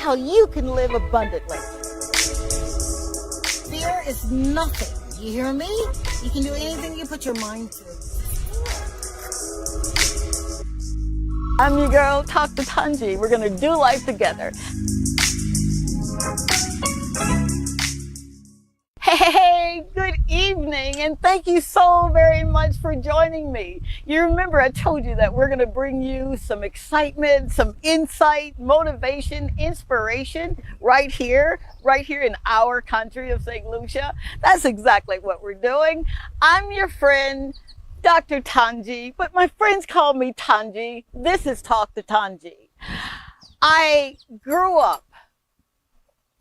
how you can live abundantly. Fear is nothing. You hear me? You can do anything you put your mind to. I'm your girl, Talk to Tongie. We're gonna do life together. Hey, good evening, and thank you so very much for joining me. You remember I told you that we're going to bring you some excitement, some insight, motivation, inspiration right here in our country of St. Lucia. That's exactly what we're doing. I'm your friend, Dr. Tongie, but my friends call me Tongie. This is Talk to Tongie. I grew up,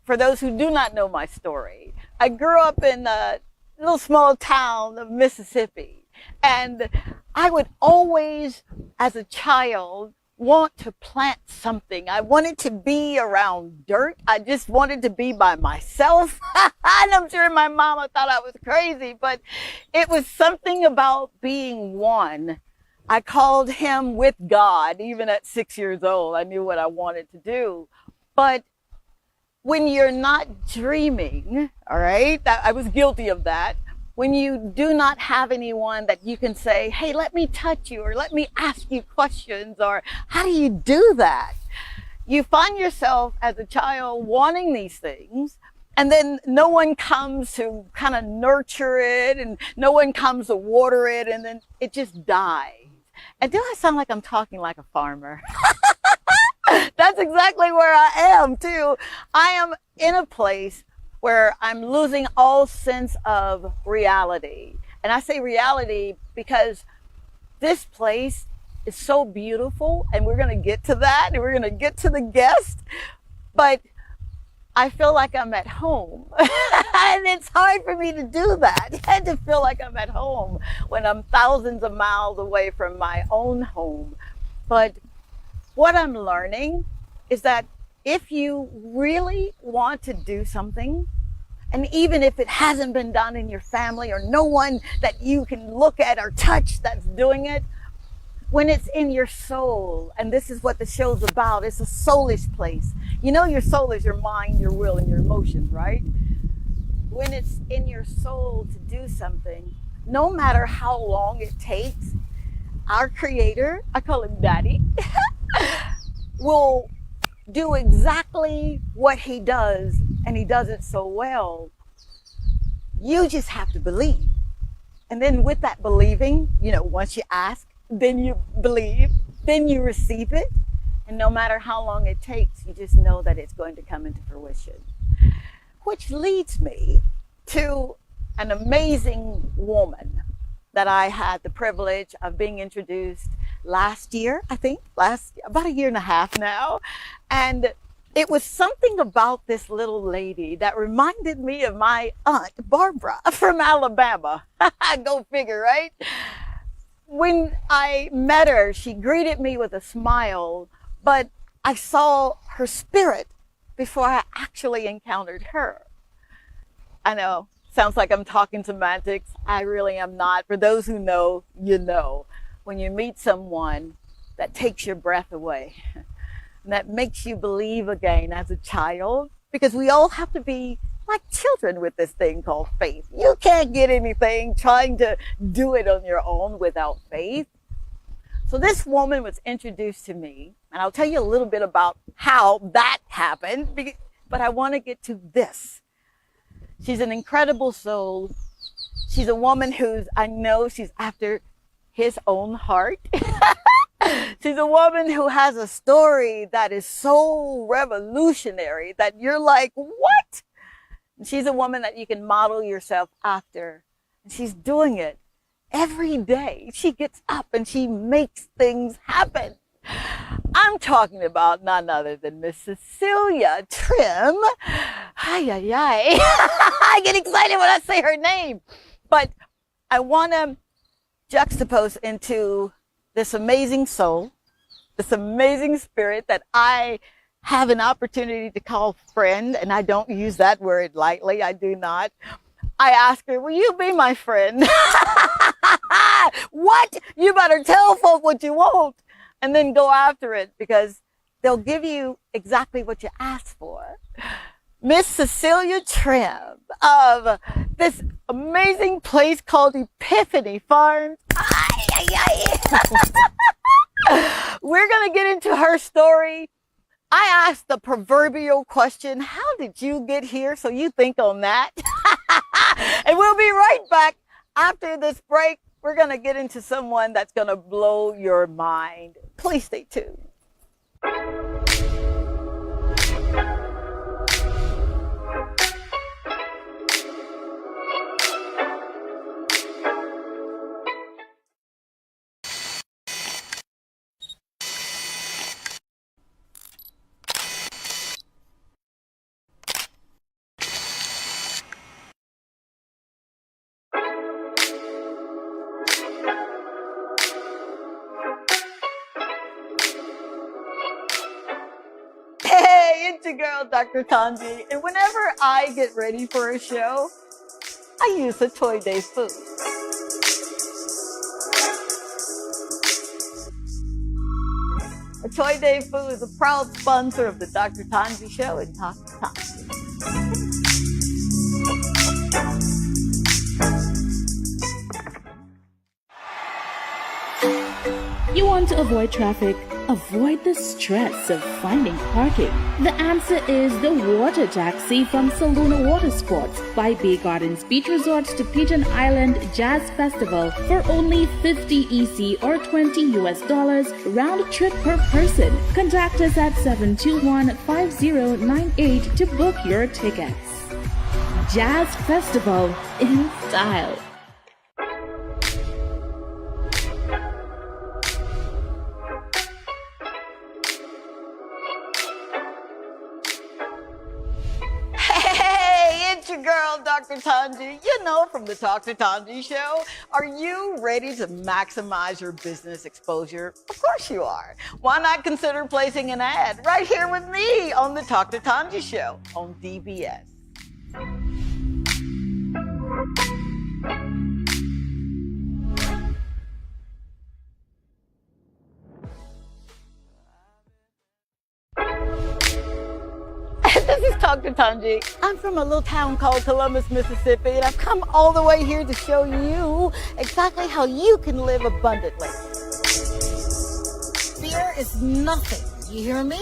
for those who do not know my story, I grew up in a little small town of Mississippi, and I would always, as a child, want to plant something. I wanted to be around dirt. I just wanted to be by myself. And I'm sure my mama thought I was crazy, but it was something about being one. I called him with God. Even at 6 years old, I knew what I wanted to do. But when you're not dreaming, all right, I was guilty of that. When you do not have anyone that you can say, hey, let me touch you, or let me ask you questions, or how do you do that? You find yourself as a child wanting these things, and then no one comes to kind of nurture it, and no one comes to water it, and then it just dies. And do I sound like I'm talking like a farmer? That's exactly where I am too. I am in a place where I'm losing all sense of reality. And I say reality because this place is so beautiful, and we're going to get to that, and we're going to get to the guest. But I feel like I'm at home. And it's hard for me to do that. I had to feel like I'm at home when I'm thousands of miles away from my own home. But what I'm learning is that if you really want to do something, and even if it hasn't been done in your family or no one that you can look at or touch that's doing it, when it's in your soul, and this is what the show's about, it's a soulish place. You know, your soul is your mind, your will, and your emotions, right? When it's in your soul to do something, no matter how long it takes, our creator, I call him Daddy, will do exactly what he does, and he does it so well. You just have to believe. And then with that believing, you know, once you ask, then you believe, then you receive it. And no matter how long it takes, you just know that it's going to come into fruition. Which leads me to an amazing woman that I had the privilege of being introduced last year, I think, about a year and a half now. And it was something about this little lady that reminded me of my aunt, Barbara, from Alabama. Go figure, right? When I met her, she greeted me with a smile, but I saw her spirit before I actually encountered her. I know, sounds like I'm talking semantics. I really am not. For those who know, you know. When you meet someone that takes your breath away, and that makes you believe again as a child, because we all have to be like children with this thing called faith. You can't get anything trying to do it on your own without faith. So this woman was introduced to me, and I'll tell you a little bit about how that happened, but I want to get to this. She's an incredible soul. She's a woman I know she's after his own heart. She's a woman who has a story that is so revolutionary that you're like, what? And she's a woman that you can model yourself after. And she's doing it every day. She gets up and she makes things happen. I'm talking about none other than Ms.Cecelia Trim. Heeyyy. I get excited when I say her name. But I want to juxtapose into this amazing soul, this amazing spirit that I have an opportunity to call friend, and I don't use that word lightly. I do not. I asked her, will you be my friend? What? You better tell folk what you want and then go after it, because they'll give you exactly what you asked for. Ms.Cecelia Trim of this amazing place called Epiphany Farms. We're going to get into her story. I asked the proverbial question, how did you get here? So you think on that. And we'll be right back after this break. We're going to get into someone that's going to blow your mind. Please stay tuned. Hey, it's your girl, Dr. Tongie. And whenever I get ready for a show, I use a Toy Day food. A Toy Day food is a proud sponsor of the Dr. Tongie Show and Talk to Tongie. You want to avoid traffic? Avoid the stress of finding parking. The answer is the water taxi from Saluna Water Sports by Bay Gardens Beach Resort to Pigeon Island Jazz Festival for only $50 EC or $20 US round trip per person. Contact us at 721-5098 to book your tickets. Jazz Festival in style. Your girl, Dr. Tongie, you know, from the Talk to Tongie Show. Are you ready to maximize your business exposure? Of course you are. Why not consider placing an ad right here with me on the Talk to Tongie Show on DBS? This is Dr. Tongie. I'm from a little town called Columbus, Mississippi, and I've come all the way here to show you exactly how you can live abundantly. Fear is nothing. You hear me?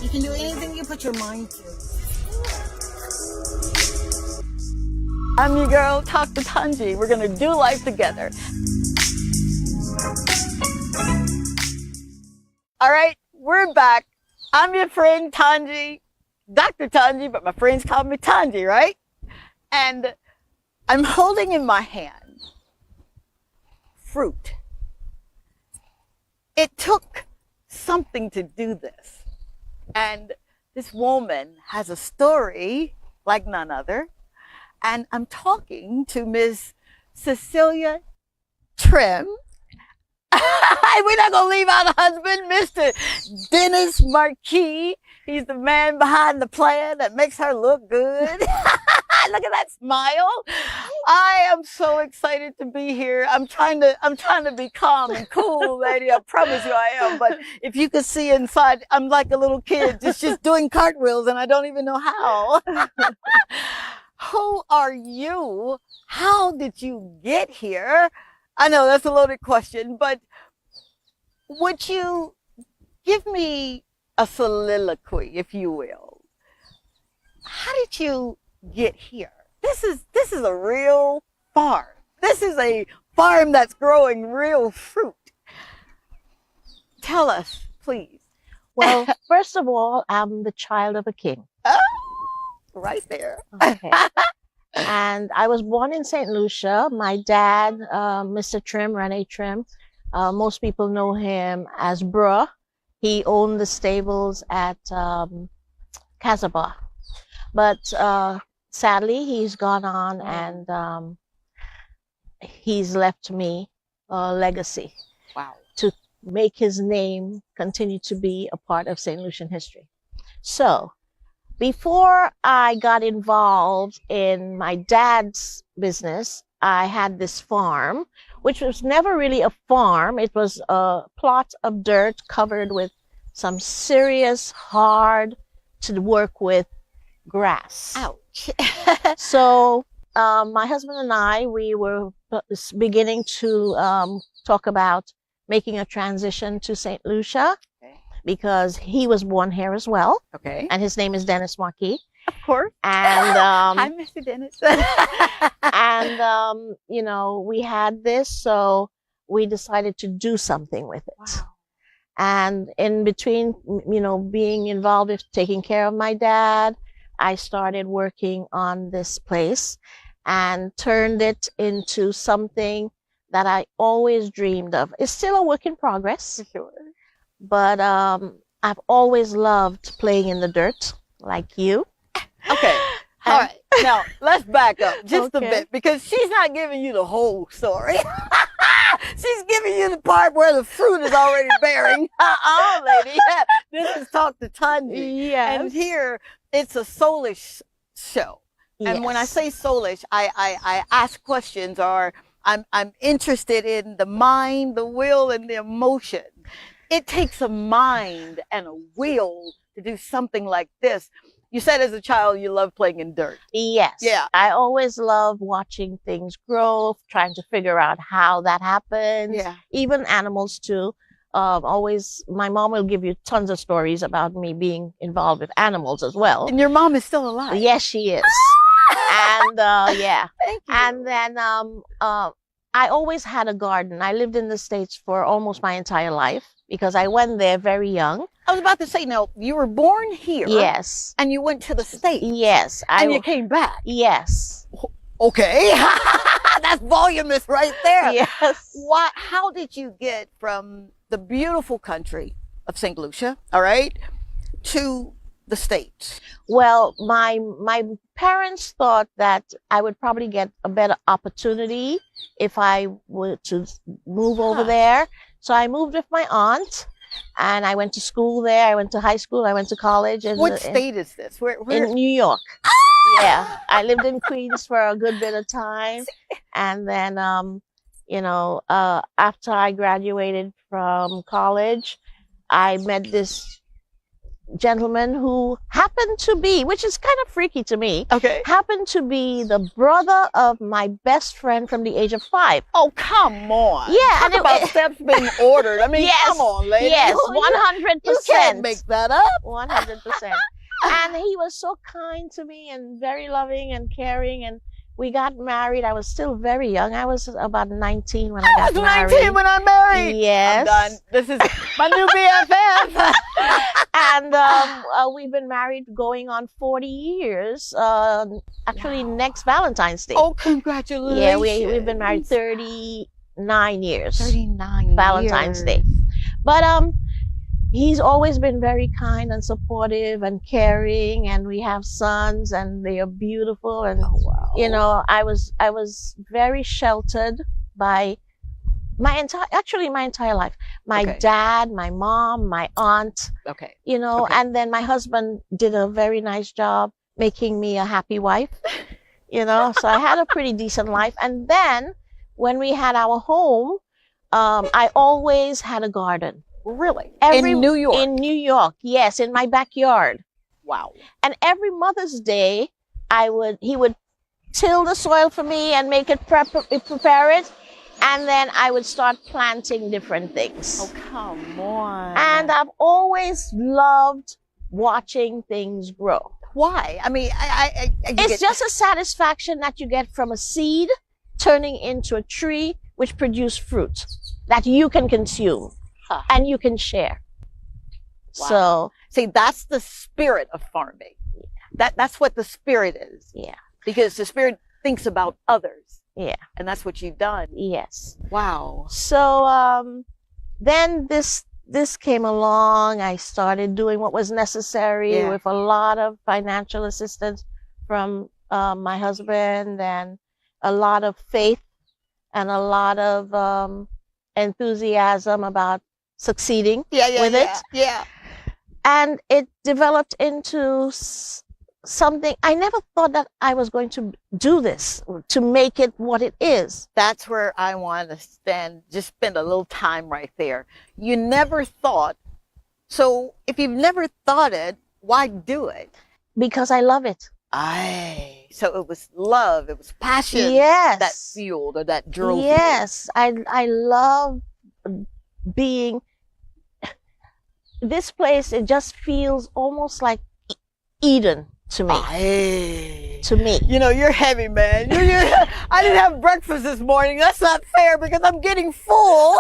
You can do anything you put your mind to. I'm your girl, Dr. Tongie. We're going to do life together. All right, we're back. I'm your friend, Tongie. Dr. Tongie, but my friends call me Tongie, right? And I'm holding in my hand fruit. It took something to do this. And this woman has a story like none other. And I'm talking to Ms.Cecelia Trim. We're not going to leave out a husband, Mr. Dennis Marquis. He's the man behind the plan that makes her look good. Look at that smile. I am so excited to be here. I'm trying to be calm and cool, lady. I promise you I am. But if you could see inside, I'm like a little kid just doing cartwheels and I don't even know how. Who are you? How did you get here? I know that's a loaded question, but would you give me a soliloquy, if you will? How did you get here? This is a real farm. This is a farm that's growing real fruit. Tell us, please. Well, first of all, I'm the child of a king. Oh, right there. Okay. And I was born in St. Lucia. My dad, Mr. Trim, Rene Trim, most people know him as Bruh. He owned the stables at Casabah. But sadly, he's gone on and he's left me a legacy. Wow. To make his name continue to be a part of St. Lucian history. So, before I got involved in my dad's business, I had this farm, which was never really a farm. It was a plot of dirt covered with some serious, hard to work with grass. Ouch. So my husband and I, we were beginning to talk about making a transition to St. Lucia Okay. because he was born here as well. Okay. And his name is Dennis Marquis. Of course. And Hi, Mr. Dennis. and you know, we had this, so we decided to do something with it. Wow. And in between, you know, being involved with taking care of my dad, I started working on this place and turned it into something that I always dreamed of. It's still a work in progress, For sure. but I've always loved playing in the dirt, like you. Okay. All right. Now, let's back up just a Okay. bit because she's not giving you the whole story. She's giving you the part where the fruit is already bearing. Lady. This is Talk to Tongie. Yes. And here, it's a soulish show. And when I Yes. say soulish, I ask questions, or I'm interested in the mind, the will, and the emotion. It takes a mind and a will to do something like this. You said as a child you love playing in dirt. Yes. Yeah. I always love watching things grow, trying to figure out how that happens. Yeah. Even animals too. Always, my mom will give you tons of stories about me being involved with animals as well. And your mom is still alive. Yes, she is. And yeah. Thank you. And then I always had a garden. I lived in the States for almost my entire life because I went there very young. I was about to say, now, you were born here. Yes. And you went to the States. Yes. And you came back. Yes. Okay. That's voluminous right there. Yes. Why? How did you get from the beautiful country of St. Lucia, all right, to the States? Well, my parents thought that I would probably get a better opportunity if I were to move over there. So I moved with my aunt, and I went to school there. I went to high school. I went to college. What state is this? Where? In New York. Yeah, I lived in Queens for a good bit of time, and then you know, after I graduated from college, I met this gentleman who happened to be, which is kind of freaky to me, Okay. happened to be the brother of my best friend from the age of 5. Oh, come on. Yeah, Talk and it- about steps being ordered. I mean, Yes, come on, lady. Yes, You 100%. can't make that up. 100%. And he was so kind to me and very loving and caring. And we got married. I was still very young. I was about 19 when I I got was married. 19 when I married. Yes. I'm done. This is my new BFF. And we've been married going on 40 years. Actually, next Valentine's Day. Oh, congratulations. Yeah, we've been married 39 years. 39 Valentine's years. Day. But he's always been very kind and supportive and caring, and we have sons and they are beautiful. And Oh, wow. you know, I was very sheltered by my entire life. My Okay. dad, my mom, my aunt, Okay. you know, Okay. and then my husband did a very nice job making me a happy wife, you know, so I had a pretty decent life. And then when we had our home, I always had a garden. Really? In New York? In New York, yes, in my backyard. Wow. And every Mother's Day, he would till the soil for me and make it prepare it. And then I would start planting different things. Oh, come on. And I've always loved watching things grow. why? I mean, It's just a satisfaction that you get from a seed turning into a tree which produce fruit that you can consume and you can share. Wow. So, see, that's the spirit of farming. That's what the spirit is. yeah, Because the spirit thinks about others. yeah, And that's what you've done. yes. Wow. So, then this came along. I started doing what was necessary Yeah. with a lot of financial assistance from my husband, and a lot of faith and a lot of enthusiasm about succeeding with it. Yeah. And it developed into something. I never thought that I was going to do this, to make it what it is. That's where I want to spend a little time right there. You never thought So if you've never thought it, why do it? Because I love it. Aye. So it was love, it was passion that Yes. fueled or that drove you. Yes. I love being this place. It just feels almost like Eden to me. Aye. To me. You know, you're heavy, man. I didn't have breakfast this morning. That's not fair because I'm getting full.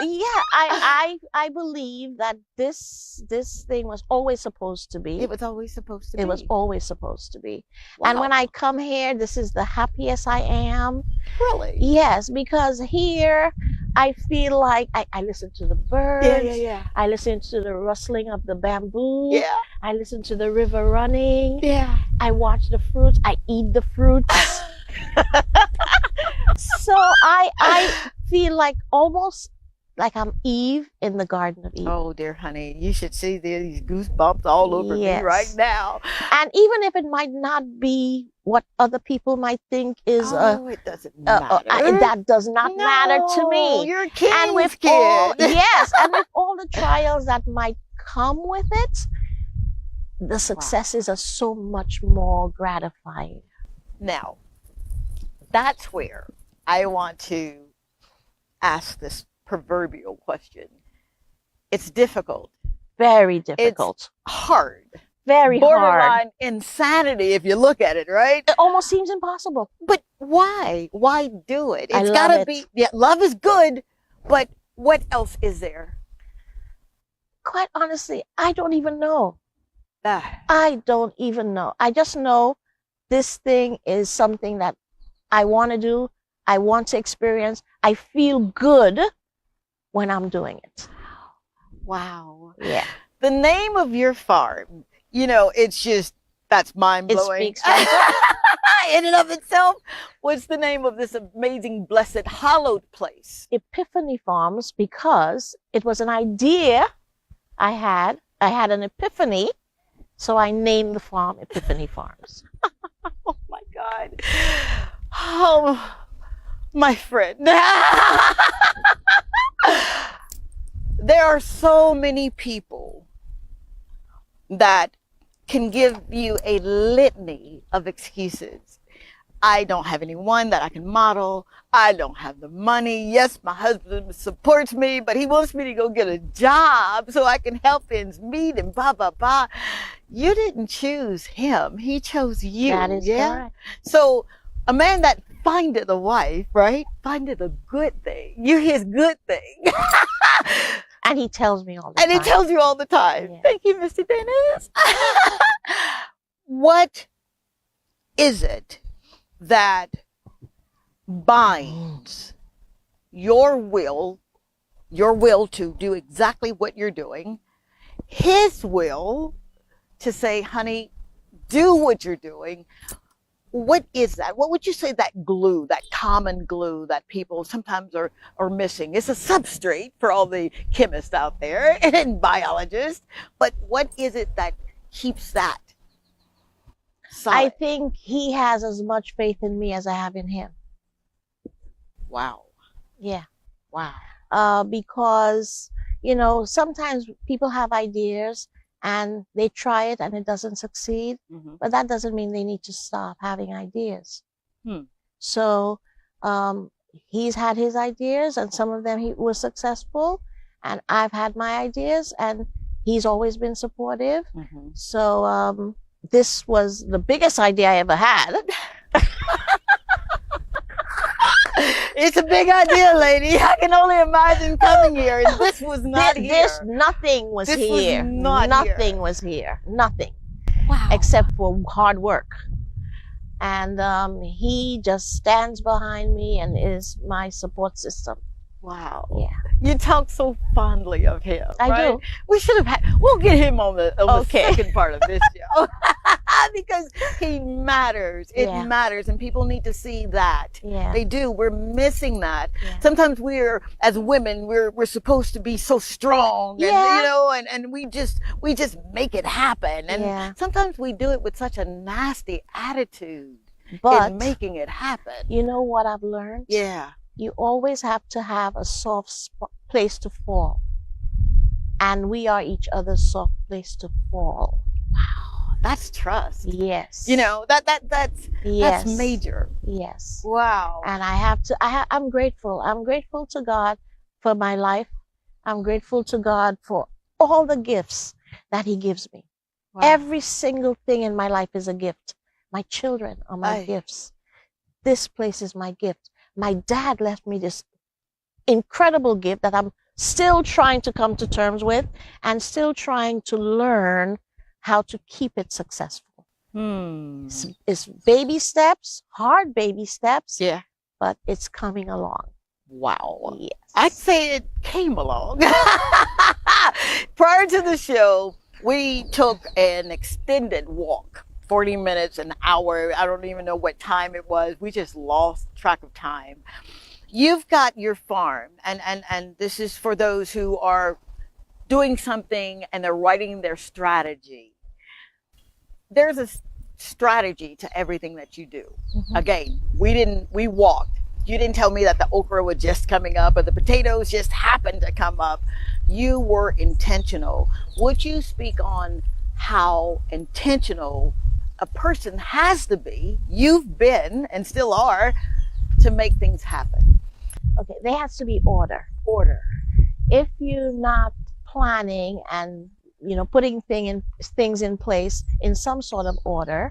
Yeah, I believe that this thing was always supposed to be. It was always supposed to be. It was always supposed to be. Wow. And when I come here, this is the happiest I am. Really? Yes, because here I feel like I listen to the birds. Yeah. I listen to the rustling of the bamboo. Yeah. I listen to the river running. Yeah. I watch the fruits. I eat the fruits. So I feel like almost like I'm Eve in the Garden of Eden. Oh, dear honey, you should see these goosebumps all over me right now. And even if it might not be what other people might think is it doesn't matter. That does not matter to me. You're a king's and with kid. all, yes, and with all the trials that might come with it, the successes are so much more gratifying. Now, that's where I want to ask this proverbial question. It's difficult. Very difficult. It's hard. Very Borderline hard. insanity if you look at it, right? It almost seems impossible. But why? Why do it? It's love gotta it. be, yeah, love is good, but what else is there? Quite honestly, I don't even know. Ah, I don't even know. I just know this thing is something that I want to do. I want to experience. I feel good when I'm doing it. wow. Yeah. The name of your farm, you know, it's just, that's mind blowing. It speaks for itself. In and of itself. What's the name of this amazing, blessed, hallowed place? Epiphany Farms, because it was an idea I had. I had an epiphany, so I named the farm Epiphany Farms. Oh my God. Oh, my friend. There are so many people that can give you a litany of excuses. I don't have anyone that I can model. I don't have the money. Yes, my husband supports me, but he wants me to go get a job so I can help ends meet and blah, blah, blah. You didn't choose him. He chose you. That is correct. So a man that findeth a wife, right? Findeth a good thing. You're his good thing. And he tells me all the time. And he tells you all the time. Yeah. Thank you, Mr. Dennis. What is it that binds your will to do exactly what you're doing, his will to say, honey, do what you're doing? What is that? What would you say that glue, that common glue that people sometimes are missing? It's a substrate for all the chemists out there and biologists, but what is it that keeps that solid? I think he has as much faith in me as I have in him. Wow. Yeah. Wow. Because, you know, sometimes people have ideas and they try it and it doesn't succeed, but that doesn't mean they need to stop having ideas. So he's had his ideas and some of them he was successful, and I've had my ideas and he's always been supportive. So this was the biggest idea I ever had. It's a big idea, lady. I can only imagine coming here, and this was not here. Nothing was This here. was not Nothing here. was here. Nothing. Wow. Except for hard work. And he just stands behind me and is my support system. Wow. Yeah. You talk so fondly of him. I right? do. We should have had, we'll get him on the Okay. second part of this show. Because he matters. It Yeah. matters. And people need to see that. Yeah. They do. We're missing that. Yeah. Sometimes we're, as women, we're supposed to be so strong. And, Yeah. you know, and we just make it happen. And Yeah. sometimes we do it with such a nasty attitude But in making it happen. you know what I've learned? Yeah. You always have to have a soft place to fall. and we are each other's soft place to fall. That's trust. Yes. You know, that's Yes. major. Yes. Wow. And I'm grateful. I'm grateful to God for my life. I'm grateful to God for all the gifts that He gives me. Wow. Every single thing in my life is a gift. My children are my gifts. This place is my gift. My dad left me this incredible gift that I'm still trying to come to terms with and still trying to learn how to keep it successful. It's baby steps, hard baby steps, Yeah. but it's coming along. Wow. Yes. I'd say it came along. Prior to the show, we took an extended walk, 40 minutes, an hour. I don't even know what time it was. We just lost track of time. You've got your farm, and this is for those who are doing something and they're writing their strategy. There's a strategy to everything that you do. Again, we walked. You didn't tell me that the okra was just coming up or the potatoes just happened to come up. You were intentional. Would you speak on how intentional a person has to be, you've been and still are, to make things happen? Okay, there has to be order. If you're not planning and putting things in place in some sort of order,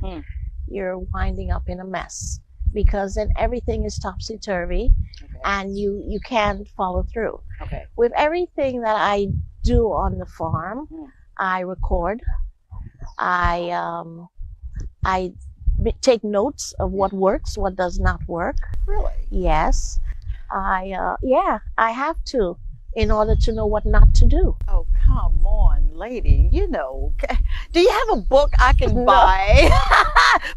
you're winding up in a mess, because then everything is topsy-turvy and you can't follow through. With everything that I do on the farm, I record. I take notes of what works, what does not work. Really? Yes. I have to, in order to know what not to do. Oh, come on, lady. Do you have a book I can buy?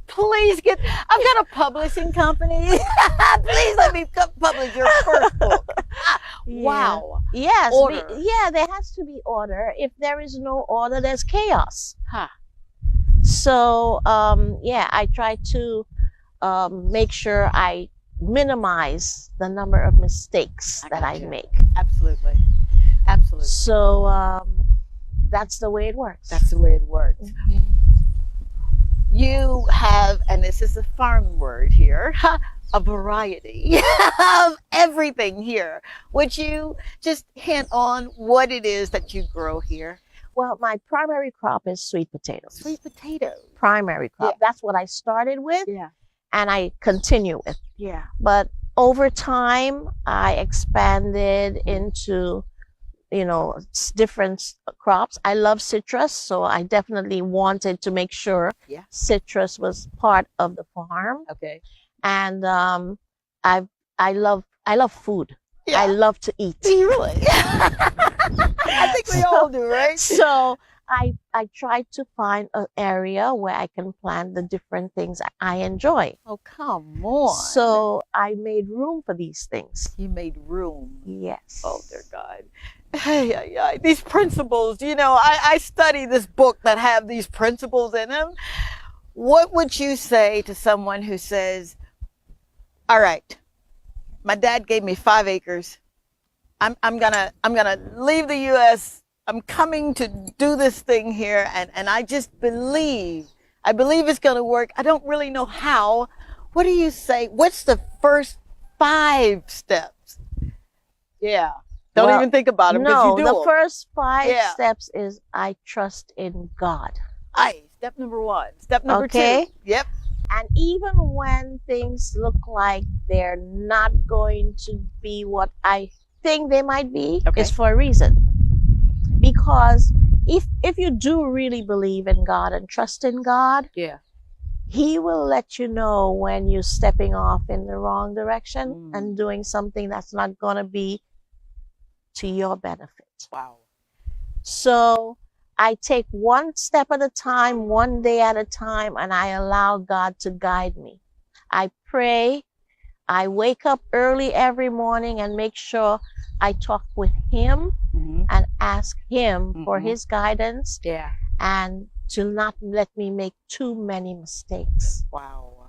Please I've got a publishing company. Please let me publish your first book. Wow. Yes. Order. There has to be order. If there is no order, there's chaos. Huh. So, I try to make sure I minimize the number of mistakes that I make. Absolutely. So that's the way it works. You have, and this is a farm word here, a variety of everything here. Would you just hint on what it is that you grow here? Well, my primary crop is sweet potatoes. Sweet potatoes. Primary crop. Yeah. That's what I started with. Yeah. And I continue with. Yeah. But over time, I expanded into, different crops. I love citrus, so I definitely wanted to make sure citrus was part of the farm. Okay. And I love food. Yeah. I love to eat. Do you really? I think we all do, right? So I try to find an area where I can plant the different things I enjoy. Oh, come on. So I made room for these things. You made room. Yes. Oh, dear God. Hey, these principles, I study this book that have these principles in them. What would you say to someone who says, all right, my dad gave me 5 acres. I'm gonna leave the U.S. I'm coming to do this thing here, and I just believe it's gonna work. I don't really know how. What do you say? What's the first 5 steps? Yeah. Don't even think about it, because you do. No, the first 5 steps is I trust in God. Step number 1. Step number 2. Yep. And even when things look like they're not going to be what I think they might be, it's for a reason. Because if you do really believe in God and trust in God, He will let you know when you're stepping off in the wrong direction and doing something that's not going to be to your benefit. Wow. So I take one step at a time, one day at a time, and I allow God to guide me. I pray. I wake up early every morning and make sure I talk with Him and ask Him for His guidance and to not let me make too many mistakes. Wow.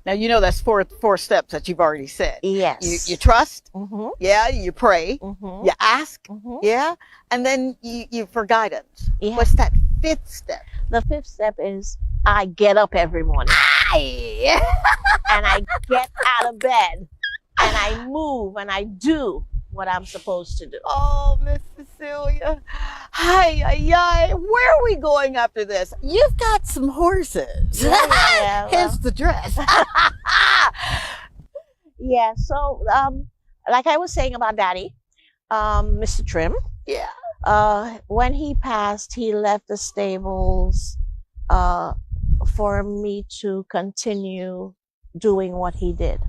Now, you know that's four steps that you've already said. Yes. You trust. Mm-hmm. Yeah. You pray. Mm-hmm. You ask. Mm-hmm. Yeah. And then you for guidance. Yeah. What's that fifth step? The fifth step is I get up every morning. Aye. And I get out of bed and I move and I do what I'm supposed to do. Oh, Miss Cecelia. Hi. Where are we going after this? You've got some horses. Yeah, Hence the dress. Yeah. So, like I was saying about Daddy, Mr. Trim, Yeah. when he passed, he left the stables, for me to continue doing what he did.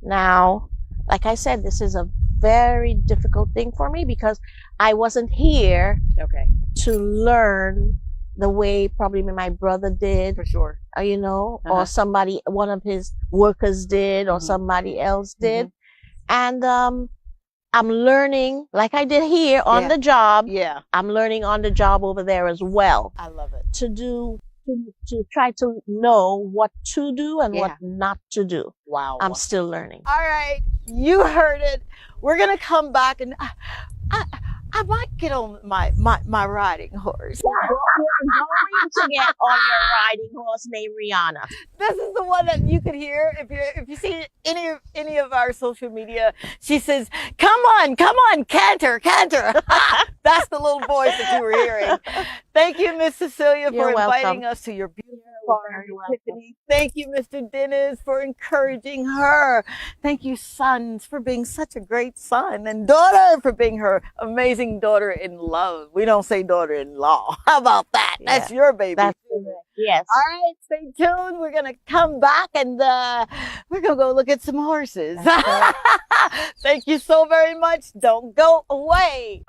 Now, like I said, this is a very difficult thing for me because I wasn't here Okay. to learn the way probably my brother did, For sure. you know, Uh-huh. or somebody, one of his workers did, or Mhm. somebody else did. And I'm learning, like I did here on Yeah. the job, Yeah. I'm learning on the job over there as well I love it. to try to know what to do and what Yeah. not to do. Wow. I'm still learning. All right. You heard it. We're going to come back and I might get on my riding horse. You're going to get on your riding horse named Rihanna. This is the one that you could hear if you see any of our social media. She says, "Come on, canter." That's the little voice that you were hearing. Thank you, Miss Cecelia, for You're inviting welcome. us to your beautiful farm, very welcome. Tiffany. Thank you, Mr. Dennis, for encouraging her. Thank you, sons, for being such a great son, and daughter for being her amazing daughter-in-law. We don't say daughter-in-law. How about that? Yeah. That's your baby. That's correct. Yes. All right, stay tuned. We're going to come back and we're going to go look at some horses. Thank you so very much. Don't go away.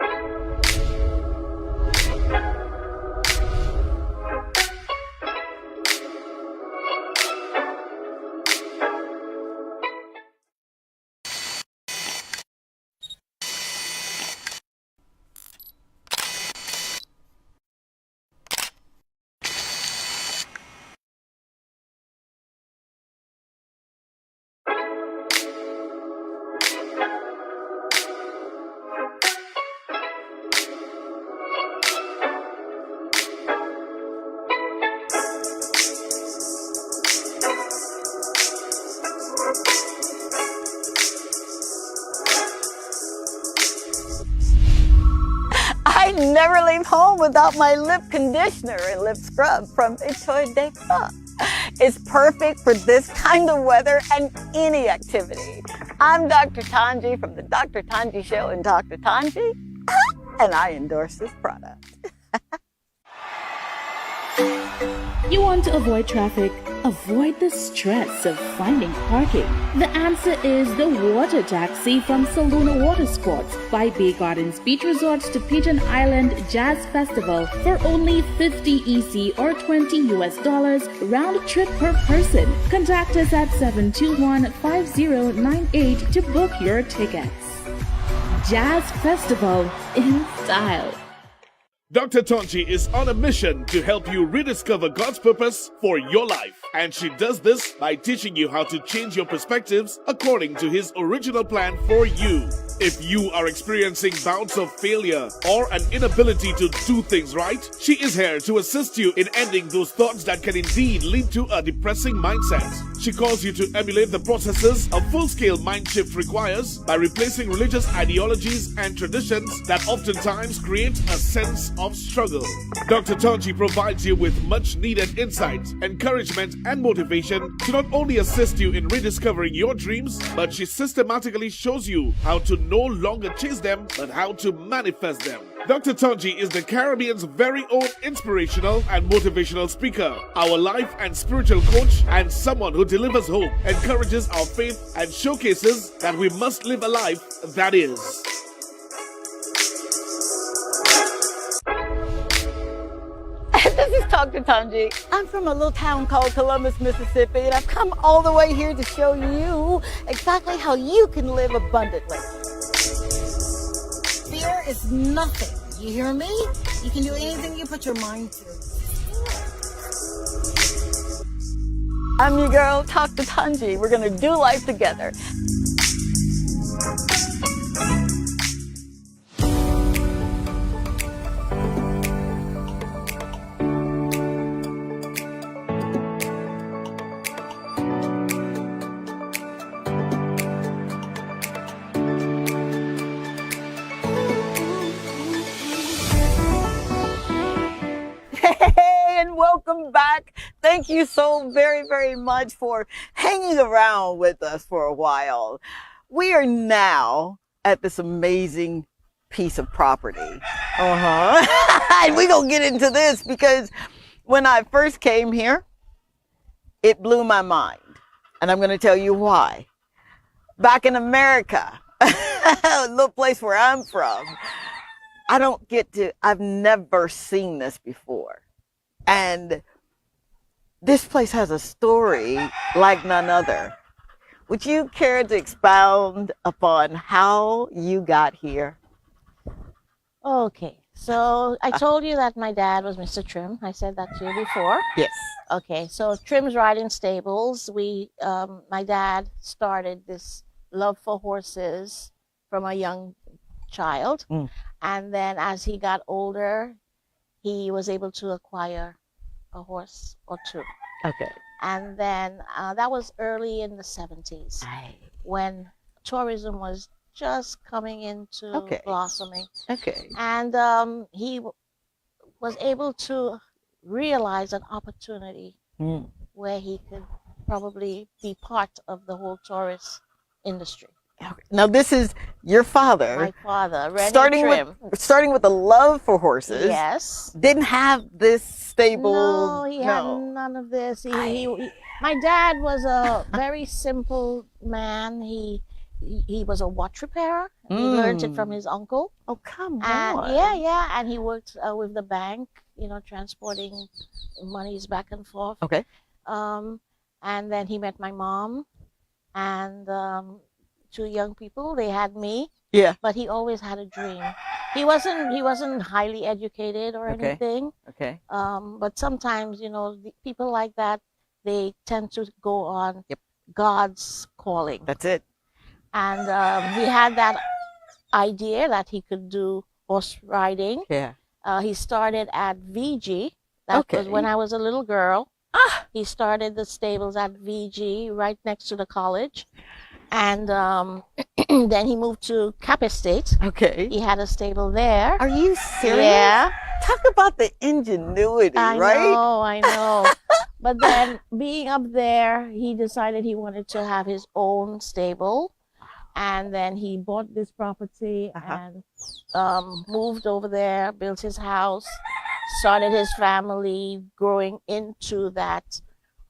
I never leave home without my lip conditioner and lip scrub from Ep.8. It's perfect for this kind of weather and any activity. I'm Dr. Tongie from the Dr. Tongie Show and Dr. Tongie, and I endorse this product. You want to avoid traffic? Avoid the stress of finding parking? The answer is the water taxi from Saluna Water Sports by Bay Gardens Beach Resorts to Pigeon Island Jazz Festival for only $50 EC or $20 round trip per person. Contact us at 721-5098 to book your tickets. Jazz Festival in style. Dr. Tongie is on a mission to help you rediscover God's purpose for your life. And she does this by teaching you how to change your perspectives according to His original plan for you. If you are experiencing bouts of failure or an inability to do things right, she is here to assist you in ending those thoughts that can indeed lead to a depressing mindset. She calls you to emulate the processes a full-scale mind shift requires by replacing religious ideologies and traditions that oftentimes create a sense of struggle. Dr. Tongie provides you with much needed insight, encouragement, and motivation to not only assist you in rediscovering your dreams, but she systematically shows you how to no longer chase them, but how to manifest them. Dr. Tongie is the Caribbean's very own inspirational and motivational speaker, our life and spiritual coach, and someone who delivers hope, encourages our faith, and showcases that we must live a life that is. This is Dr. Tongie. I'm from a little town called Columbus, Mississippi, and I've come all the way here to show you exactly how you can live abundantly. Fear is nothing. You hear me? You can do anything you put your mind to. I'm your girl, Talk to Tongie. We're going to do life together. Hey, and welcome back. Thank you so very, very much for hanging around with us for a while. We are now at this amazing piece of property. And we're going to get into this because when I first came here, it blew my mind. And I'm going to tell you why. Back in America, a little place where I'm from, I've never seen this before. And this place has a story like none other. Would you care to expound upon how you got here? Okay, so I told you that my dad was Mr. Trim. I said that to you before. Yes. Okay, so Trim's Riding Stables. My dad started this love for horses from a young child. And then as he got older, he was able to acquire a horse or two. Okay. And then that was early in the 70s when tourism was just coming into blossoming. Okay. And he was able to realize an opportunity where he could probably be part of the whole tourist industry. Now this is your father. My father, Rennie Trim. Starting with a love for horses. Yes. Didn't have this stable. No, he had none of this. My dad was a very simple man. He was a watch repairer. He learned it from his uncle. Oh, come on. Yeah. And he worked with the bank, transporting monies back and forth. Okay. And then he met my mom and two young people. They had me. Yeah. But he always had a dream. He wasn't highly educated or anything. Okay. But sometimes, people like that, they tend to go on God's calling. That's it. And he had that idea that he could do horse riding. Yeah. He started at VG. That was when I was a little girl. He started the stables at VG right next to the college. And then he moved to Cap Estate. Okay. He had a stable there. Are you serious? Yeah. Talk about the ingenuity, right? I know. But then being up there, he decided he wanted to have his own stable. And then he bought this property and moved over there, built his house, started his family, growing into that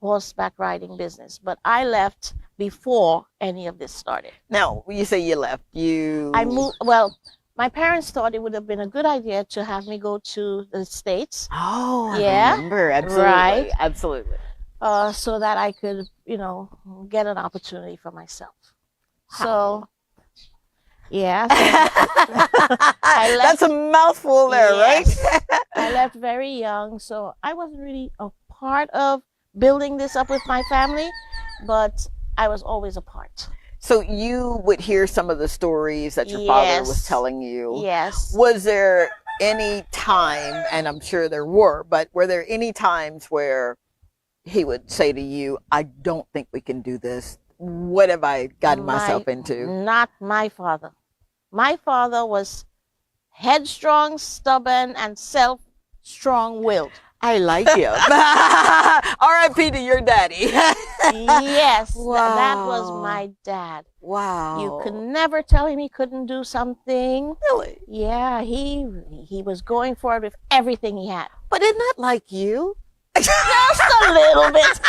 horseback riding business. But I left before any of this started. Now, when you say you left, I moved. Well, my parents thought it would have been a good idea to have me go to the States. Oh, yeah, I remember. Absolutely. Right. Absolutely. So that I could, get an opportunity for myself. So, yeah. I left, that's a mouthful there, yes, right? I left very young, so I wasn't really a part of building this up with my family, but I was always a part. So you would hear some of the stories that your father was telling you. Yes. Was there any time, and I'm sure there were, but were there any times where he would say to you, I don't think we can do this? What have I gotten myself into? Not my father. My father was headstrong, stubborn, and strong-willed. I like him. R.I.P. to your daddy. Yes, wow. That was my dad. Wow. You could never tell him he couldn't do something. Really? Yeah, he was going for it with everything he had. But isn't that like you? Just a little bit.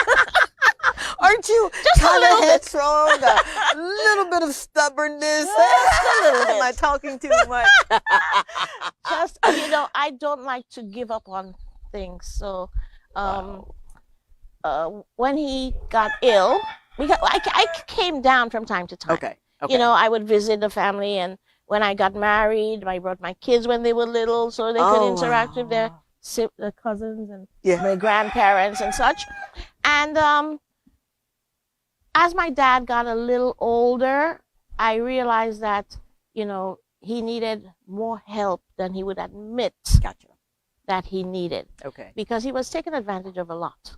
Aren't you just kind of bit. headstrong? A little bit of stubbornness. Just a little bit. Am I talking too much? Just, I don't like to give up on things. So when he got ill, I came down from time to time. Okay. I would visit the family, and when I got married, I brought my kids when they were little so they could interact with their cousins and my grandparents and such. And as my dad got a little older, I realized that, he needed more help than he would admit Gotcha. that he needed, Okay. because he was taken advantage of a lot.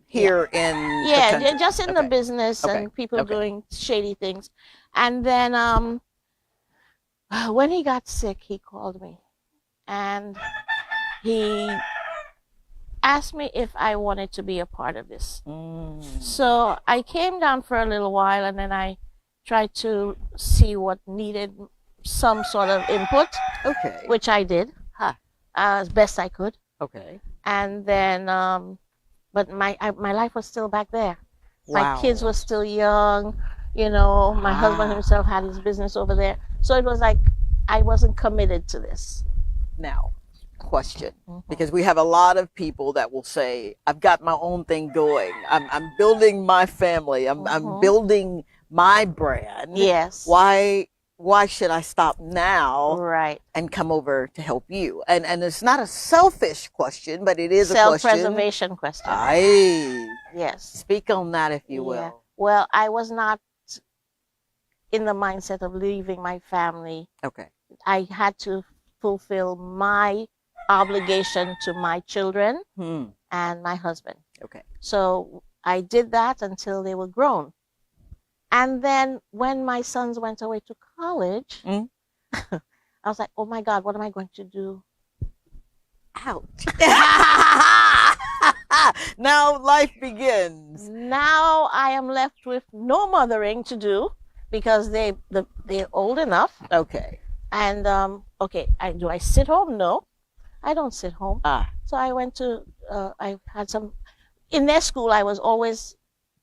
Here in the Yeah, country. just in the Okay. business Okay. and people Okay. doing shady things. And then when he got sick, he called me and he asked me if I wanted to be a part of this. So I came down for a little while, and then I tried to see what needed some sort of input, Okay. which I did as best I could. Okay. And then, but my life was still back there. Wow. My kids were still young. My husband himself had his business over there. So it was like I wasn't committed to this. Now, question, because we have a lot of people that will say, I've got my own thing going. I'm building my family. I'm building my brand. Yes. Why should I stop now Right. and come over to help you? And it's not a selfish question, but it is a question. Self-preservation question. Yes. Speak on that, if you Yeah. will. Well, I was not in the mindset of leaving my family. Okay. I had to fulfill my obligation to my children and my husband. Okay. So I did that until they were grown. And then when my sons went away to college, I was like, oh my God, what am I going to do? Ouch. Now life begins. Now I am left with no mothering to do because they're old enough. Okay. And do I sit home? No, I don't sit home. So I went to I had some in their school. I was always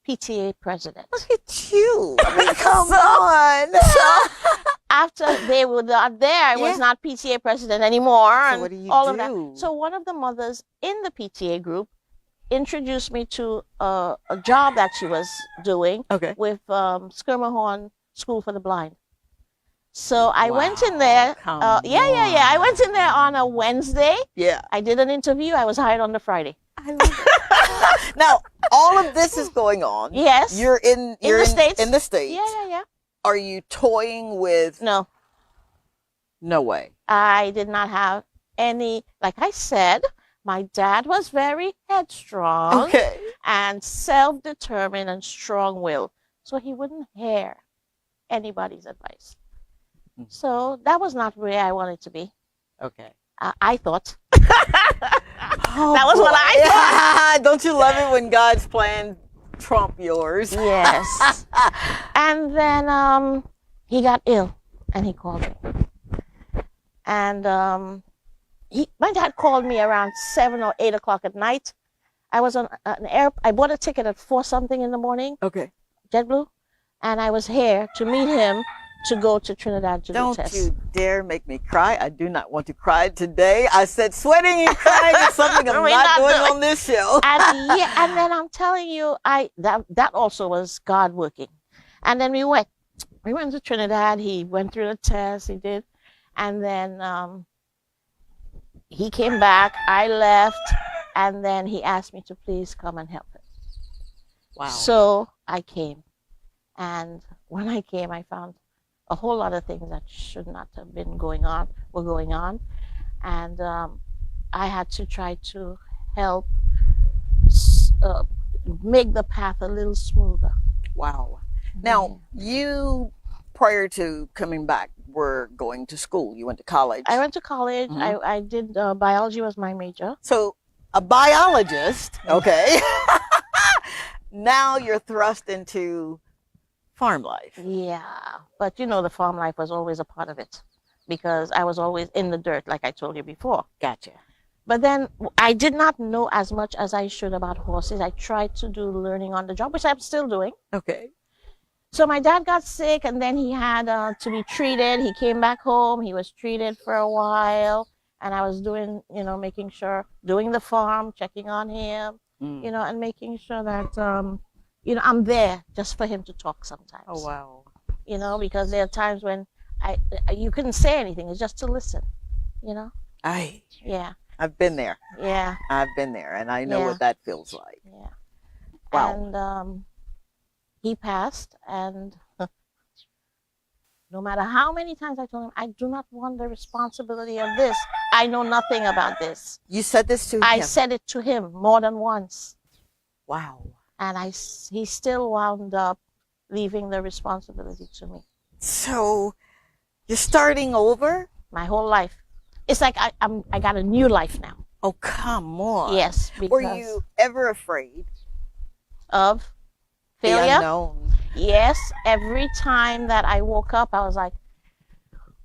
PTA president. Look at you. I mean, come on. So after they were not there, I was not PTA president anymore. So and what do you all do? of that. So one of the mothers in the PTA group introduced me to a job that she was doing with Skirmahorn School for the Blind. So I went in there. I went in there on a Wednesday. Yeah. I did an interview. I was hired on the Friday. I love it. Now, all of this is going on. Yes. You're in the States. In the States. Yeah. Are you toying with? No. No way. I did not have any. Like I said, my dad was very headstrong and self-determined and strong-willed, so he wouldn't hear anybody's advice. So that was not where I wanted to be. Okay. I thought. Oh, that was what I thought. Don't you love it when God's plan trump yours? Yes. And then he got ill, and he called me. And my dad called me around 7 or 8 o'clock at night. I was on an I bought a ticket at 4 something in the morning. Okay. JetBlue, and I was here to meet him to go to Trinidad to do tests. Don't you dare make me cry. I do not want to cry today. I said sweating and crying is something I'm not doing on this show. And then I'm telling you, that also was God working. And then we went to Trinidad. He went through the test. He did, and then he came back. I left, and then he asked me to please come and help him. Wow. So I came, and when I came, I found a whole lot of things that should not have been going on were going on, and I had to try to help make the path a little smoother. Wow. Now, you, prior to coming back, were going to school. You went to college. I went to college. I did biology was my major. So, a biologist, okay. Now you're thrust into farm life. Yeah, but the farm life was always a part of it because I was always in the dirt, like I told you before. Gotcha. But then I did not know as much as I should about horses. I tried to do learning on the job, which I'm still doing. Okay. So my dad got sick, and then he had to be treated. He came back home. He was treated for a while, and I was doing, making sure, doing the farm, checking on him, and making sure that, I'm there just for him to talk sometimes. Oh, wow. Because there are times when you couldn't say anything. It's just to listen, Yeah. I've been there. Yeah. I've been there, and I know what that feels like. Yeah. Wow. And he passed, and no matter how many times I told him, I do not want the responsibility of this. I know nothing about this. You said this to I him? said it to him more than once. Wow. And he still wound up leaving the responsibility to me. So you're starting over? My whole life. It's like I got a new life now. Oh, come on. Yes. Were Because you ever afraid? of The failure? unknown. Yes. Every time that I woke up, I was like,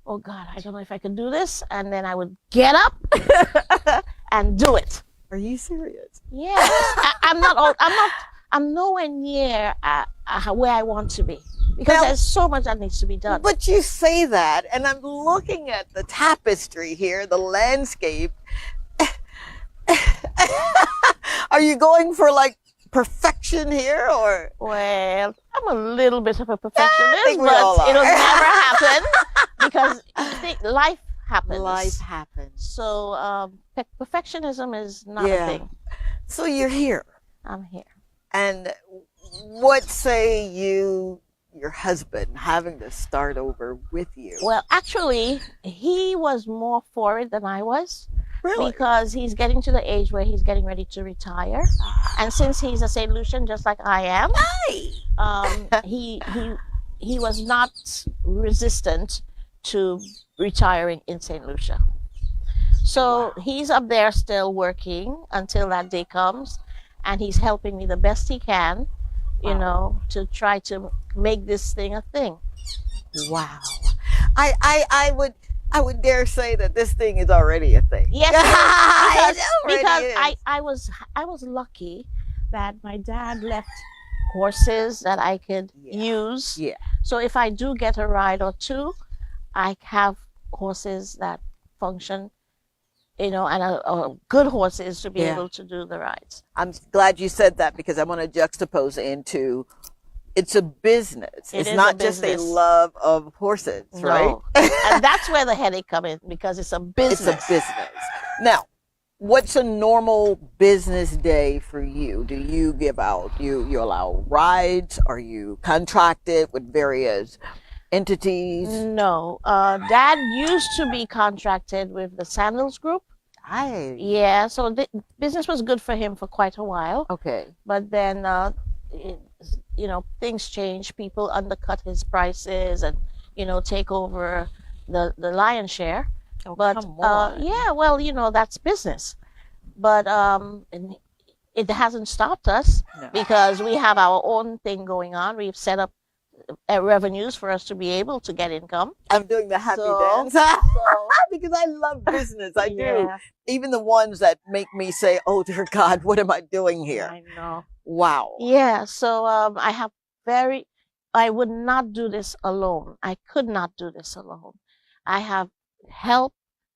oh God, I don't know if I can do this. And then I would get up and do it. Are you serious? Yes. I'm nowhere near where I want to be, because Now- there's so much that needs to be done. But you say that, and I'm looking at the tapestry here, the landscape. Are you going for like perfection here, or? Well, I'm a little bit of a perfectionist, think we but all are. it'll never happen because I think life happens. Life happens. So perfectionism is not Yeah. a thing. So you're here. I'm here. And what say your husband having to start over with you? Well, actually, he was more for it than I was. Really? Because he's getting to the age where he's getting ready to retire. And since he's a St. Lucian, just like I am, he was not resistant to retiring in St. Lucia. So he's up there still working until that day comes, and he's helping me the best he can, you know, to try to make this thing a thing. Wow. I would dare say that this thing is already a thing. Yes, It already because is. I was lucky that my dad left horses that I could use. Yeah. So if I do get a ride or two, I have horses that function, you know, and good horses to be able to do the rides. I'm glad you said that, because I want to juxtapose into it's a business. It It's is not a just a business. love of horses, right? No. And that's where the headache comes in, because it's a business. It's a business. Now, what's a normal business day for you? Do you give out, you allow rides? Are you contracted with various entities? No. Dad used to be contracted with the Sandals Group. Yeah, so the business was good for him for quite a while. Okay. But then, you know, things change. People undercut his prices and, you know, take over the lion's share. Oh, But come on. yeah, well, you know, that's business. But and it hasn't stopped us No. because we have our own thing going on. We've set up revenues for us to be able to get income. I'm doing the happy So- dance because I love business. I do. Yeah, Even the ones that make me say, "Oh dear God, what am I doing here?" I know. Wow. Yeah, so I would not do this alone. I could not do this alone. I have help,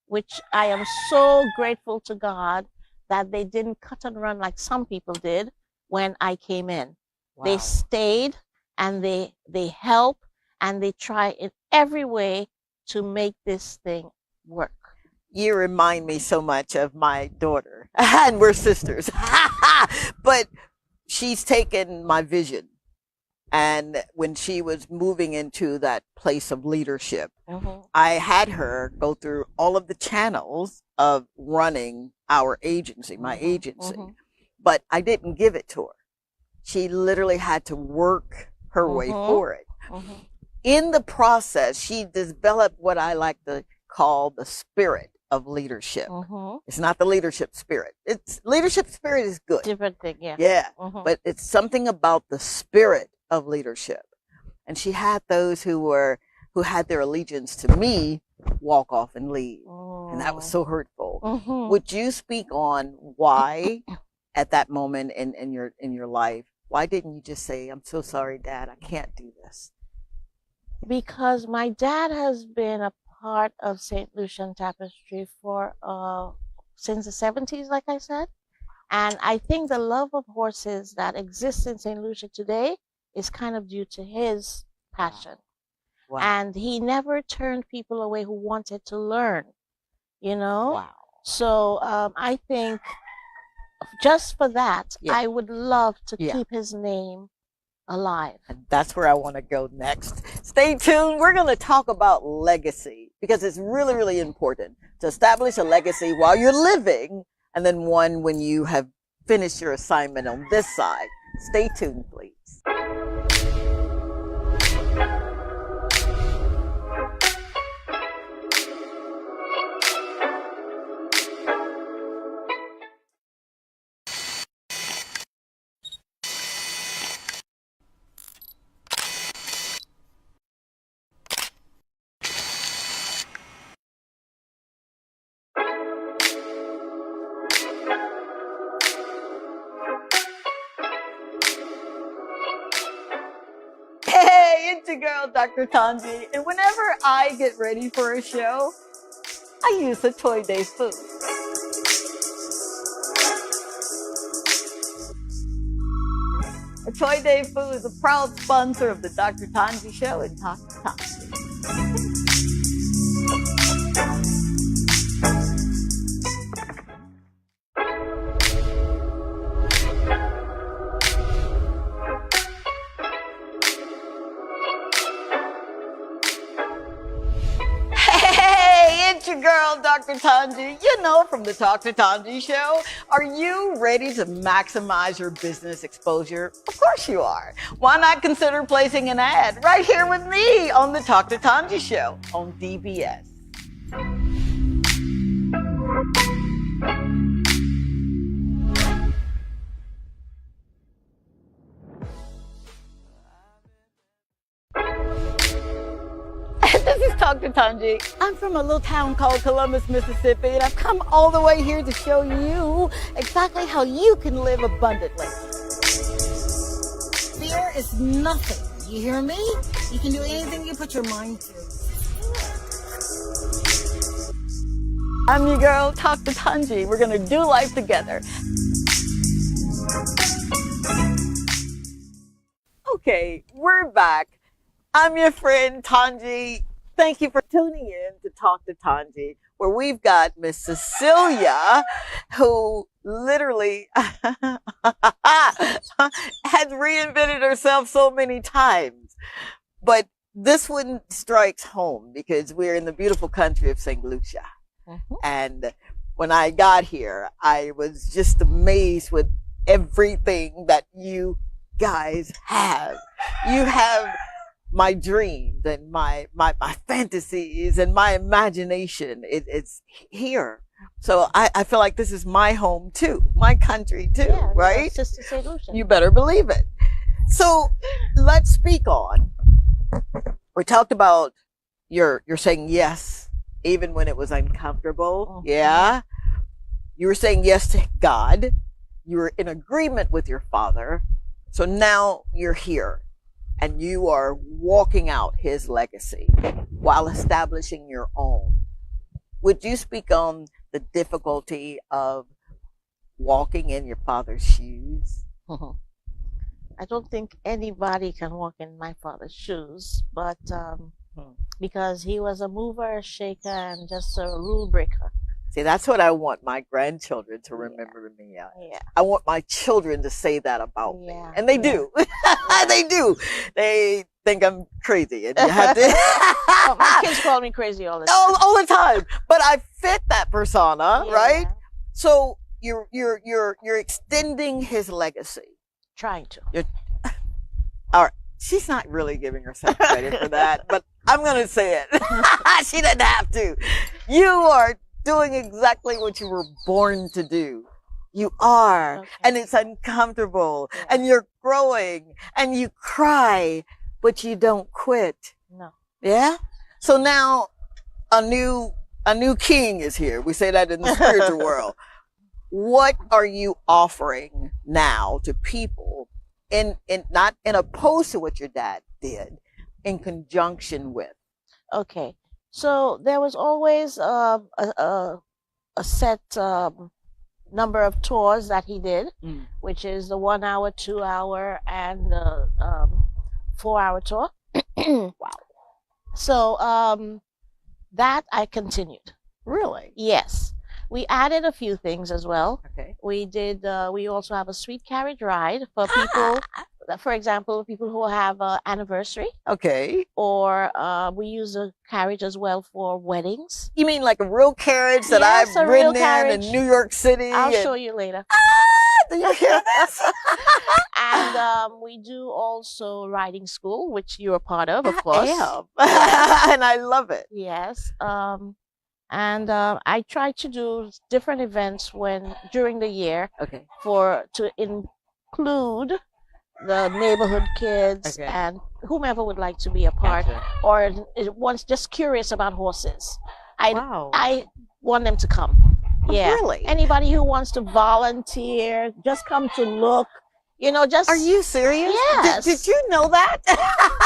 which I am so grateful to God that they didn't cut and run like some people did when I came in. They stayed and they help and they try in every way to make this thing work. You remind me so much of my daughter, and we're sisters. But she's taken my vision, and when she was moving into that place of leadership, I had her go through all of the channels of running our agency, my agency, but I didn't give it to her. She literally had to work her way for it. In the process, she developed what I like to call the spirit of leadership. It's not the leadership spirit. It's leadership spirit is good. Different thing, yeah. Yeah. But it's something about the spirit of leadership. And she had those who had their allegiance to me walk off and leave. And that was so hurtful. Would you speak on why at that moment in your life, why didn't you just say, "I'm so sorry, Dad, I can't do this"? Because my dad has been a part of St. Lucian Tapestry for since the 70s, like I said. And I think the love of horses that exists in St. Lucia today is kind of due to his passion. Wow. And he never turned people away who wanted to learn, you know? Wow. So I think just for that, Yeah. I would love to Yeah. keep his name alive. And that's where I want to go next. Stay tuned. We're going to talk about legacy because it's really, really important to establish a legacy while you're living and then one when you have finished your assignment on this side. Stay tuned, please. Hey, it's your girl, Dr. Tongie. And whenever I get ready for a show, I use a Toy Day food. A Toy Day food is a proud sponsor of the Dr. Tongie Show and Talk to Tongie. It's your girl, Dr. Tongie. You know, from the Talk to Tongie Show. Are you ready to maximize your business exposure? Of course you are. Why not consider placing an ad right here with me on the Talk to Tongie Show on DBS? This is Talk to Tongie. I'm from a little town called Columbus, Mississippi, and I've come all the way here to show you exactly how you can live abundantly. Fear is nothing. You hear me? You can do anything you put your mind to. I'm your girl, Talk to Tongie. We're going to do life together. Okay, we're back. I'm your friend, Tongie. Thank you for tuning in to Talk to Tongie, where we've got Ms.Cecelia, who literally has reinvented herself so many times. But this one strikes home because we're in the beautiful country of St. Lucia. Mm-hmm. And when I got here, I was just amazed with everything that you guys have. You have my dreams and my fantasies and my imagination. It's here. So I feel like this is my home too, my country too, yeah, right? Sister St. Lucia. You better believe it. So let's speak on. We talked about you're saying yes, even when it was uncomfortable. Mm-hmm. Yeah. You were saying yes to God. You were in agreement with your Father. So now you're here. And you are walking out his legacy while establishing your own. Would you speak on the difficulty of walking in your father's shoes? I don't think anybody can walk in my father's shoes, but because he was a mover, a shaker, and just a rule breaker. See, that's what I want my grandchildren to remember me. Yeah. I want my children to say that about me. And they do. They do. They think I'm crazy. And you have to oh, my kids call me crazy all the time. All the time. But I fit that persona, right? So you're extending his legacy. Trying to. All right. She's not really giving herself credit for that, but I'm going to say it. She didn't have to. You are doing exactly what you were born to do. You are. Okay. And it's uncomfortable. Yeah. And you're growing. And you cry, but you don't quit. No. Yeah? So now a new king is here. We say that in the spiritual world. What are you offering now to people in not in opposed to what your dad did, in conjunction with? Okay. So there was always a set number of tours that he did, which is the 1 hour, 2 hour, and the 4 hour tour. Wow. So that I continued. Really? Yes. We added a few things as well. Okay. We did. We also have a sweet carriage ride for people for example, people who have an anniversary, Okay. or we use a carriage as well for weddings. You mean like a real carriage that Yes, I've a real ridden carriage. in New York City? I'll and- show you later. Do you hear this? And we do also riding school, which you're a part of I course. am. And I love it. Yes. And I try to do different events during the year Okay. to include the neighborhood kids Okay. and whomever would like to be a part, Gotcha. or one's just curious about horses. Wow. I want them to come. Yeah. Really? Anybody who wants to volunteer, just come to look. Just. Are you serious? Yes. Did you know that?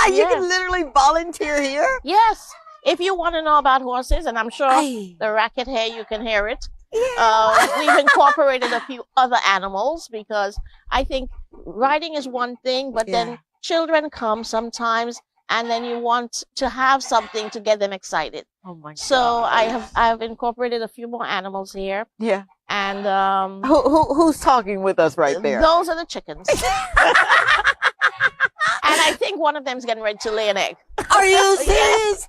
You Yes. can literally volunteer here? Yes. If you want to know about horses, and I'm sure Aye. the racket hair, you can hear it. Yeah. We've incorporated a few other animals because I think riding is one thing, but Yeah. then children come sometimes, and then you want to have something to get them excited. Oh my God. So I've incorporated a few more animals here, Yeah. and Who's talking with us right there? those are the chickens. And I think one of them is getting ready to lay an egg. Are you serious?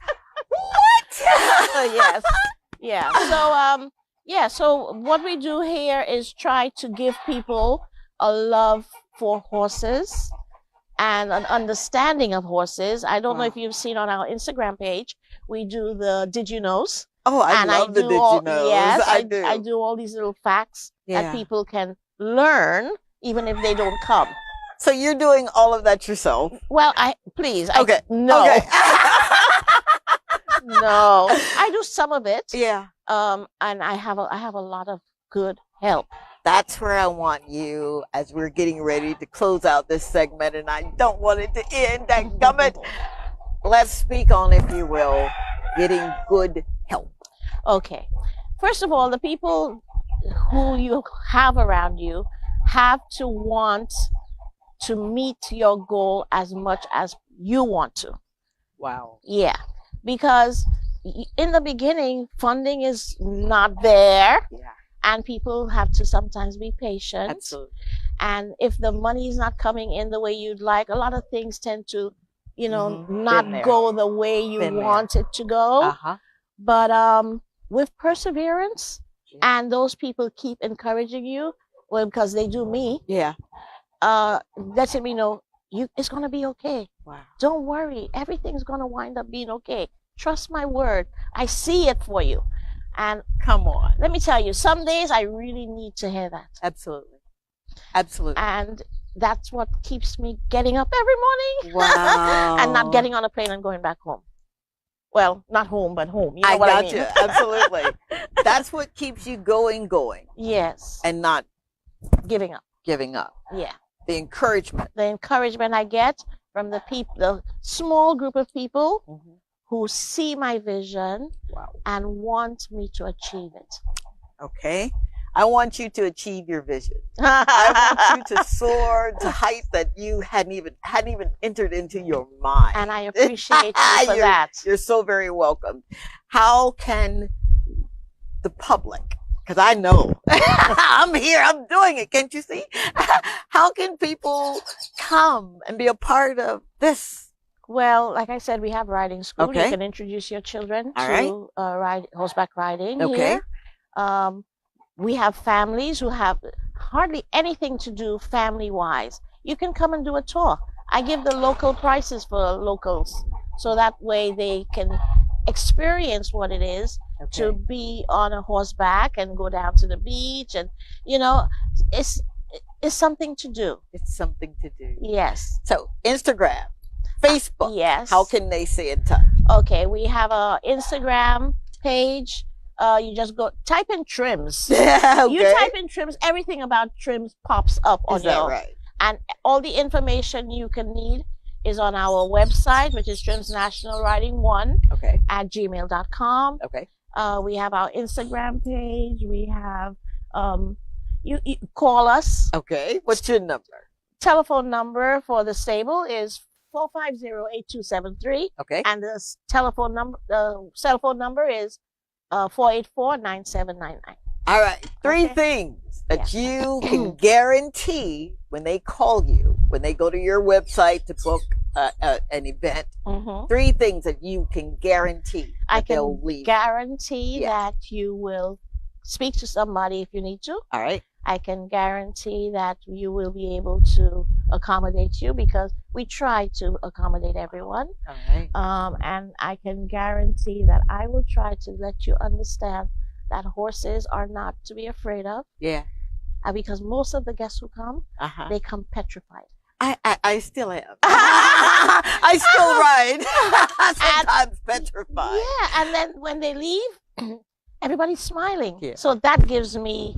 What? Yes. Yeah. So what we do here is try to give people a love for horses and an understanding of horses. I don't know Wow. if you've seen on our Instagram page, we do the Did You Knows? Oh, I And love the do Did all, You Know. Yes, I do. I do all these little facts Yeah. that people can learn even if they don't come. So you're doing all of that yourself? Well, please. Okay. No. Okay. No. I do some of it. Yeah. And I have a lot of good help. That's where I want you as we're getting ready to close out this segment, and I don't want it to end. That gummit. Let's speak on, if you will, getting good help. Okay. First of all, the people who you have around you have to want to meet your goal as much as you want to. Wow. Yeah. Because in the beginning, funding is not there. Yeah. And people have to sometimes be patient. Absolutely. And if the money is not coming in the way you'd like, a lot of things tend to, Mhm. Been not there. go the way you Been there. want it to go. Uh-huh. But with perseverance, Yeah. and those people keep encouraging you, well, because they do me, Yeah. letting me know it's gonna be okay. Wow. Don't worry, everything's gonna wind up being okay. Trust my word. I see it for you. And Come on. let me tell you, some days I really need to hear that. Absolutely. Absolutely. And that's what keeps me getting up every morning. Wow. And not getting on a plane and going back home. Well, not home, but home. You know I what got I mean? you. Absolutely. That's what keeps you going, Yes. and not Giving up. giving up. Yeah. The encouragement. The encouragement I get from the small group of people Mm-hmm. who see my vision Wow. and want me to achieve it. Okay. I want you to achieve your vision. I want you to soar to heights that you hadn't even entered into your mind. And I appreciate you for that. You're so very welcome. How can the public, because I know I'm here, I'm doing it, can't you see? How can people come and be a part of this? Well, like I said, we have riding school. Okay. You can introduce your children All to horseback riding Okay. here. We have families who have hardly anything to do family-wise. You can come and do a tour. I give the local prices for locals, so that way they can experience what it is to be on a horseback and go down to the beach. And, it's something to do. It's something to do. Yes. So Instagram, Facebook. Yes. How can they stay in touch? Okay, we have a Instagram page. You just type in trims. Okay. You type in trims, everything about trims pops up on Is that your, right? and all the information you can need is on our website, which is trimsnationalriding1 Okay. at gmail.com. Okay. We have our Instagram page. We have, you call us. Okay. What's your number? Telephone number for the stable is 450-8273. Okay. And the cell phone number is 484-9799. All right. Three Okay. things that you can guarantee when they call you when they go to your website to book an event, 3 things that you can guarantee I that they'll can leave. guarantee Yeah. that you will speak to somebody if you need to. All right. I can guarantee that you will be able to accommodate you because we try to accommodate everyone. All right. And I can guarantee that I will try to let you understand that horses are not to be afraid of. Yeah. Because most of the guests who come, Uh-huh. they come petrified. I still am. I still ride. Sometimes petrified. Yeah, and then when they leave, everybody's smiling. Yeah. So that gives me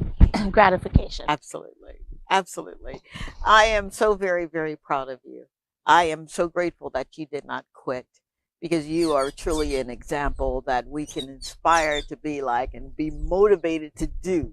gratification. Absolutely. Absolutely. I am so very, very proud of you. I am so grateful that you did not quit because you are truly an example that we can inspire to be like and be motivated to do.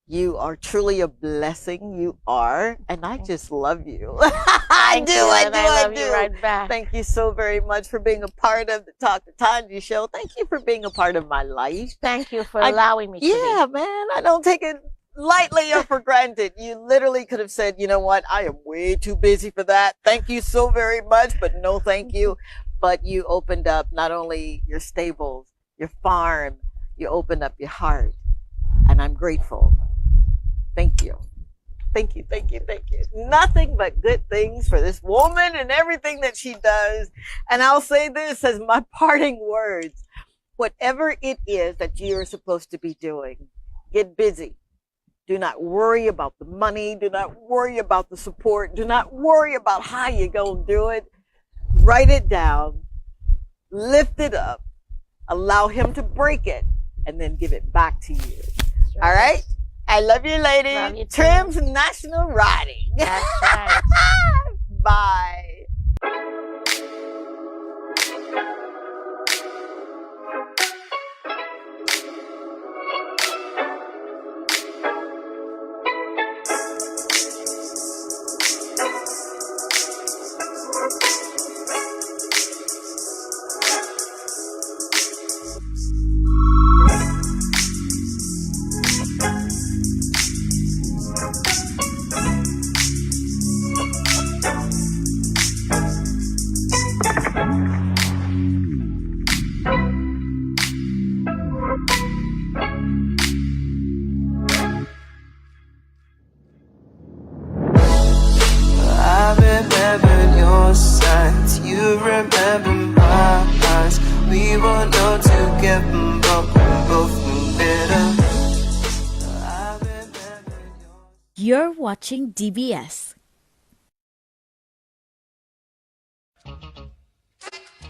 You are truly a blessing. You are. And I just love you. I do. And I love you right back. Thank you so very much for being a part of the Talk to Tongie show. Thank you for being a part of my life. Thank you for allowing me to be. Yeah, man. I don't take it lightly or for granted. You literally could have said, you know what? I am way too busy for that. Thank you so very much, but no thank you. But you opened up not only your stables, your farm, you opened up your heart. And I'm grateful. Thank you. Thank you, thank you, thank you. Nothing but good things for this woman and everything that she does. And I'll say this as my parting words. Whatever it is that you're supposed to be doing, get busy. Do not worry about the money. Do not worry about the support. Do not worry about how you're going to do it. Write it down. Lift it up. Allow him to break it and then give it back to you. Sure. All right? I love you, lady. Love you too. Trim's National Riding. That's right. Bye. You remember my eyes. We were known together, but we both knew better. You're watching DBS,